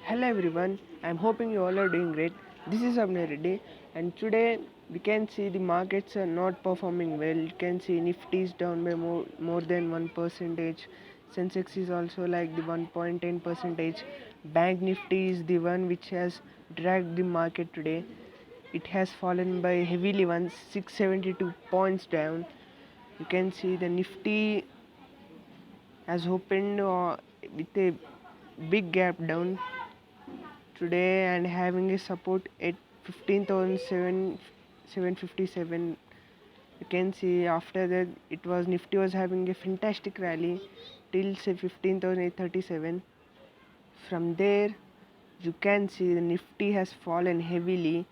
Hello everyone, I'm hoping you all are doing great. This is Abner Reddy, and today we can see the markets are not performing well. You can see Nifty is down by more than 1%. Sensex is also like the 1.10 percentage. Bank Nifty is the one which has dragged the market today. It has fallen by heavily 672 points down. You can see the Nifty has opened with a big gap down today and having a support at 15,757. You can see after that it was Nifty was having a fantastic rally till say 15,837. From there you can see the Nifty has fallen heavily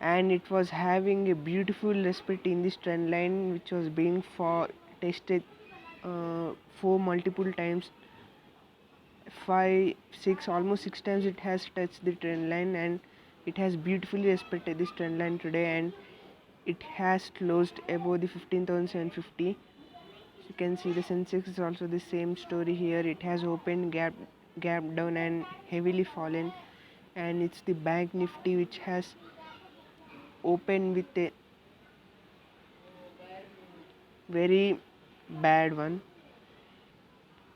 and it was having a beautiful respect in this trend line which was being for tested for multiple times, 5 6 almost 6 times it has touched the trend line, and it has beautifully respected this trend line today, and it has closed above the 15,750. You can see the Sensex is also the same story here. It has opened gap down and heavily fallen, and it's the Bank Nifty which has opened with a very bad one.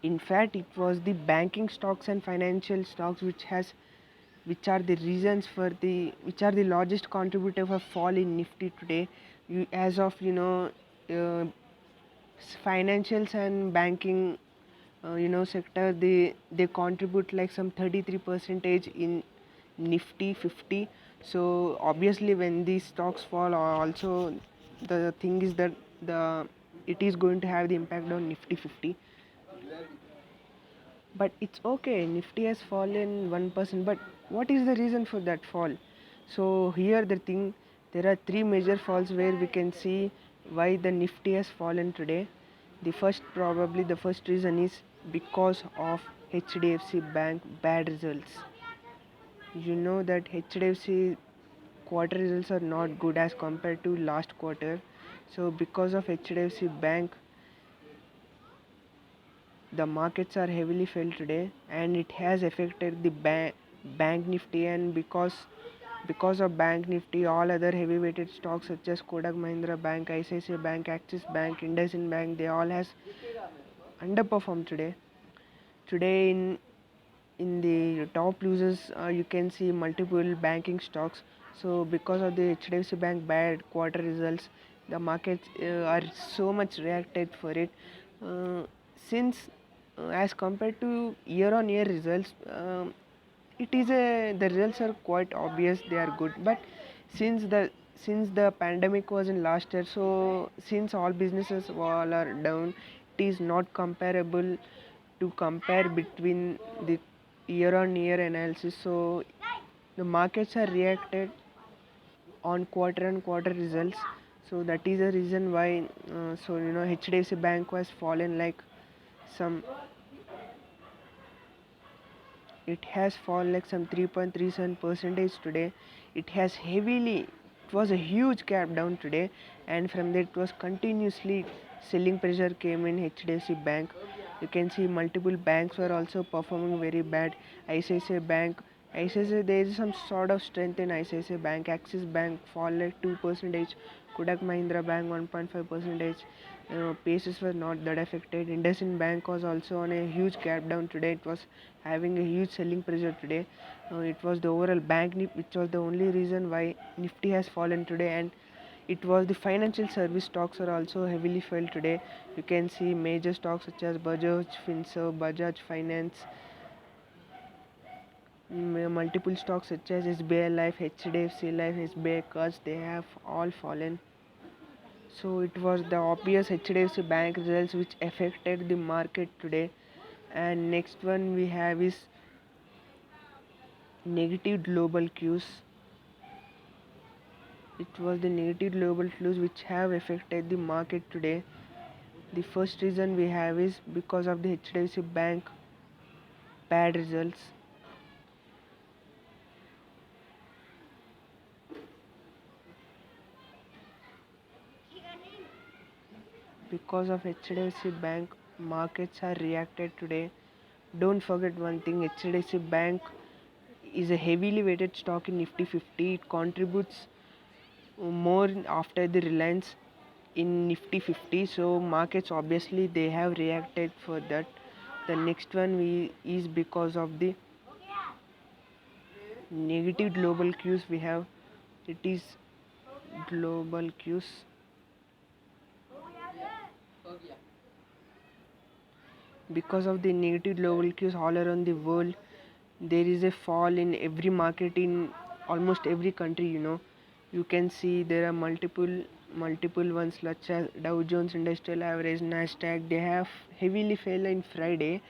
In fact, it was the banking stocks and financial stocks which are the reasons for the which are the largest contributor for fall in Nifty today. As of uh, financials and banking, sector, they contribute like some 33 percentage in Nifty 50. So obviously, when these stocks fall, also the thing is that the it is going to have the impact on Nifty 50. But it's okay, Nifty has fallen 1%, but what is the reason for that fall? So here the thing, there are three major falls where we can see why the Nifty has fallen today. The first reason is because of HDFC Bank bad results. You know that HDFC quarter results are not good as compared to last quarter. So because of HDFC Bank, the markets are heavily fell today, and it has affected the bank Nifty. And because of bank Nifty, all other heavy weighted stocks such as Kotak Mahindra Bank, ICICI Bank, Axis Bank, IndusInd Bank, they all has underperformed today. Today in the top losers, you can see multiple banking stocks. So because of the HDFC Bank bad quarter results, the markets are so much reacted for it. Since as compared to year on year results, it is a the results are quite obvious, they are good. But since the pandemic was in last year, so since all businesses all are down, it is not comparable to compare between the year on year analysis. So the markets are reacted on quarter results. So that is the reason why HDFC Bank was fallen like some, it has fallen like some 3.37 percentage today. It was a huge gap down today, and from there it was continuously selling pressure came in HDFC Bank. You can see multiple banks were also performing very bad. ICICI Bank, ICICI, there is some sort of strength in ICICI Bank. Axis Bank fall like 2 percentage. Kodak Mahindra Bank 1.5 percentage. Paces were not that affected. IndusInd Bank was also on a huge gap down today. It was having a huge selling pressure today. It was the overall bank Nifty which was the only reason why Nifty has fallen today, and it was the financial service stocks are also heavily fell today. You can see major stocks such as Bajaj Finserv, Bajaj Finance, multiple stocks such as SBI Life, HDFC Life, SBI Cards, they have all fallen. So it was the obvious HDFC Bank results which affected the market today. And next one we have is negative global cues. It was the negative global cues which have affected the market today. The first reason we have is because of the HDFC Bank bad results. Because of HDFC Bank, markets are reacted today Don't forget one thing, HDFC Bank is a heavily weighted stock in Nifty 50. It contributes more after the Reliance in Nifty 50. So markets obviously they have reacted for that. The next one is because of the negative global cues we have. It is global cues. Because of the negative global cues all around the world, there is a fall in every market in almost every country. You can see there are multiple ones such as Dow Jones Industrial Average, Nasdaq. They have heavily fell in Friday,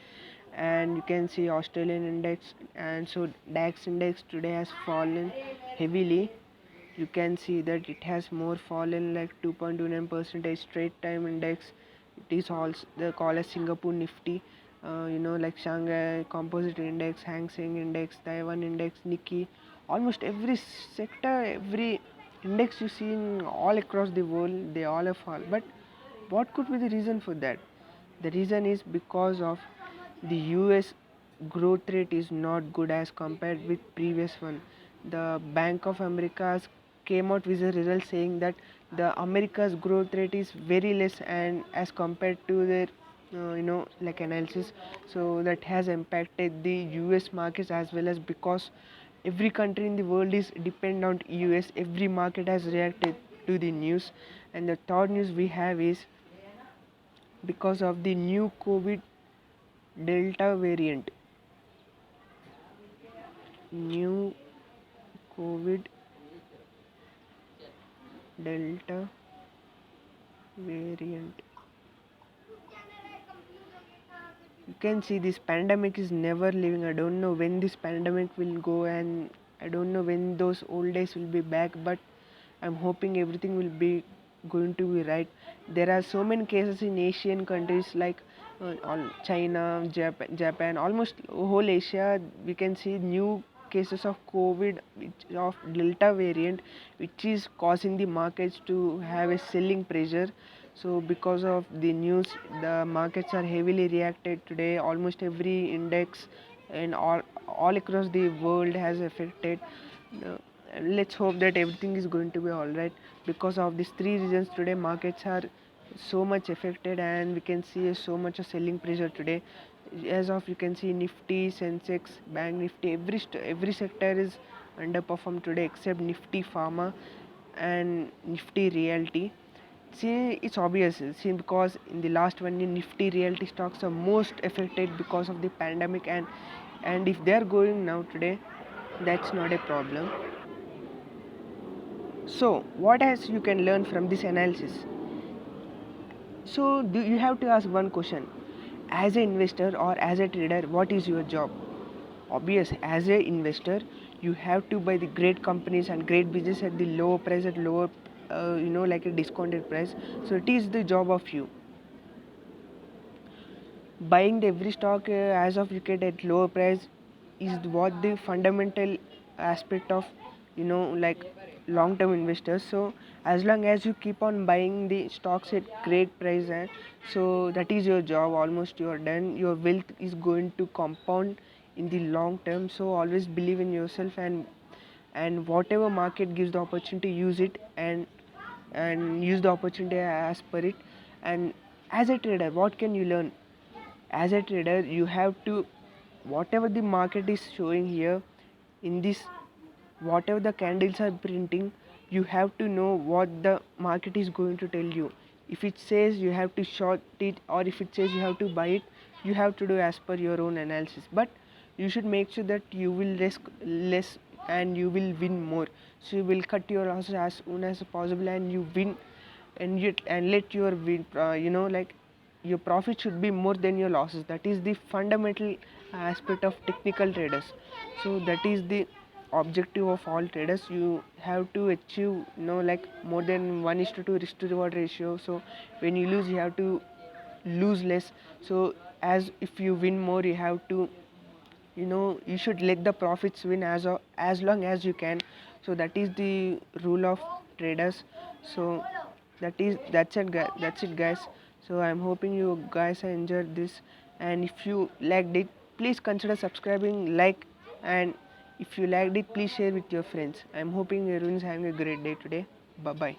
and you can see Australian index, and so DAX index today has fallen heavily. You can see that it has more fallen like 2.29% straight time index. It is also the call as Singapore Nifty, like Shanghai Composite Index, Hang Seng Index, Taiwan Index, Nikkei. Almost every sector, every index you see in all across the world, they all have fall. But what could be the reason for that? The reason is because of the US growth rate is not good as compared with previous one. The Bank of America came out with a result saying that the America's growth rate is very less and as compared to their like analysis. So that has impacted the US markets as well, as because every country in the world is dependent on US. Every market has reacted to the news. And the third news we have is because of the new COVID Delta variant. New COVID Delta variant. You can see this pandemic is never leaving. I don't know when this pandemic will go, and I don't know when those old days will be back, but I'm hoping everything will be going to be right. There are so many cases in Asian countries like all China, Japan, almost whole Asia. We can see new cases of COVID, of Delta variant, which is causing the markets to have a selling pressure. So because of the news, the markets are heavily reacted today. Almost every index and all across the world has affected. Uh, let's hope that everything is going to be all right. Because of these three reasons, today markets are so much affected, and we can see so much of selling pressure today. As of you can see Nifty, Sensex, Bank Nifty, every sector is underperformed today except Nifty Pharma and Nifty Realty. See, it's obvious. See, because in the last 1 year, Nifty realty stocks are most affected because of the pandemic, and if they are going now today, that's not a problem. So, what else you can learn from this analysis? So, you have to ask one question: as an investor or as a trader, what is your job? Obvious, as an investor, you have to buy the great companies and great business at the lower price, at lower, like a discounted price. So, it is the job of you buying the every stock as of you get at lower price is what the fundamental aspect of like long term investors. So as long as you keep on buying the stocks at great price, so that is your job. Almost you are done. Your wealth is going to compound in the long term. So always believe in yourself, and whatever market gives the opportunity, use it, and use the opportunity as per it. And as a trader, what can you learn? As a trader, you have to, whatever the market is showing here in this, whatever the candles are printing, you have to know what the market is going to tell you. If it says you have to short it, or if it says you have to buy it, you have to do as per your own analysis. But you should make sure that you will risk less and you will win more. So you will cut your losses as soon as possible, and you win, and let your win, like your profit should be more than your losses. That is the fundamental aspect of technical traders. So that is the objective of all traders. You have to achieve like more than 1:2 risk to reward ratio. So when you lose, you have to lose less. So as if you win more, you have to, you should let the profits win as long as you can. So that is the rule of traders. So that's it guys. So I'm hoping you guys have enjoyed this, and if you liked it, please consider subscribing, like, and if you liked it, please share with your friends. I'm hoping everyone's having a great day today. Bye bye.